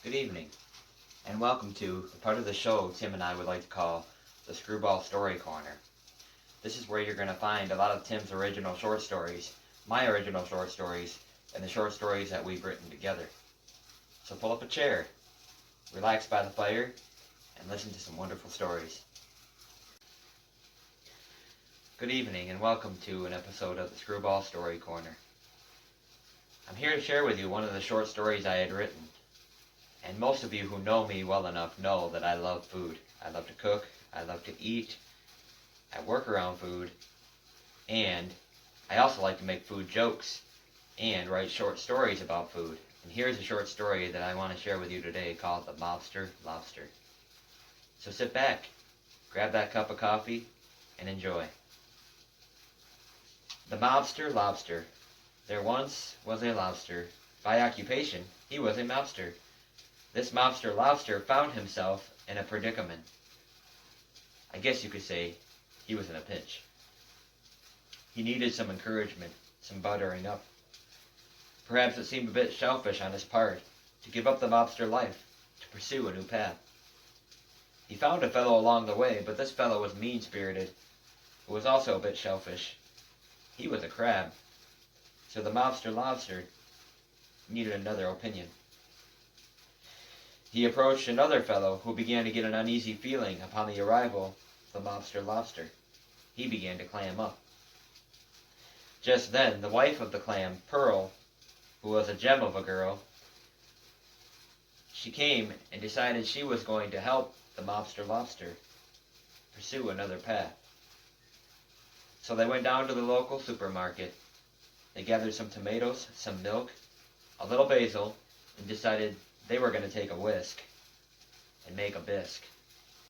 Good evening, and welcome to the part of the show Tim and I would like to call the Screwball Story Corner. This is where you're going to find a lot of Tim's original short stories, my original short stories, and the short stories that we've written together. So pull up a chair, relax by the fire, and listen to some wonderful stories. Good evening, and welcome to an episode of the Screwball Story Corner. I'm here to share with you one of the short stories I had written. And most of you who know me well enough know that I love food. I love to cook, I love to eat, I work around food, and I also like to make food jokes and write short stories about food. And here's a short story that I want to share with you today called The Mobster Lobster. So sit back, grab that cup of coffee, and enjoy. The Mobster Lobster. There once was a lobster. By occupation, he was a mobster. This Mobster Lobster found himself in a predicament. I guess you could say he was in a pinch. He needed some encouragement, some buttering up. Perhaps it seemed a bit selfish on his part to give up the mobster life, to pursue a new path. He found a fellow along the way, but this fellow was mean-spirited, who was also a bit selfish. He was a crab. So the Mobster Lobster needed another opinion. He approached another fellow who began to get an uneasy feeling upon the arrival of the Mobster Lobster. He began to clam up. Just then, the wife of the clam, Pearl, who was a gem of a girl, she came and decided she was going to help the Mobster Lobster pursue another path. So they went down to the local supermarket. They gathered some tomatoes, some milk, a little basil, and decided they were going to take a whisk and make a bisque.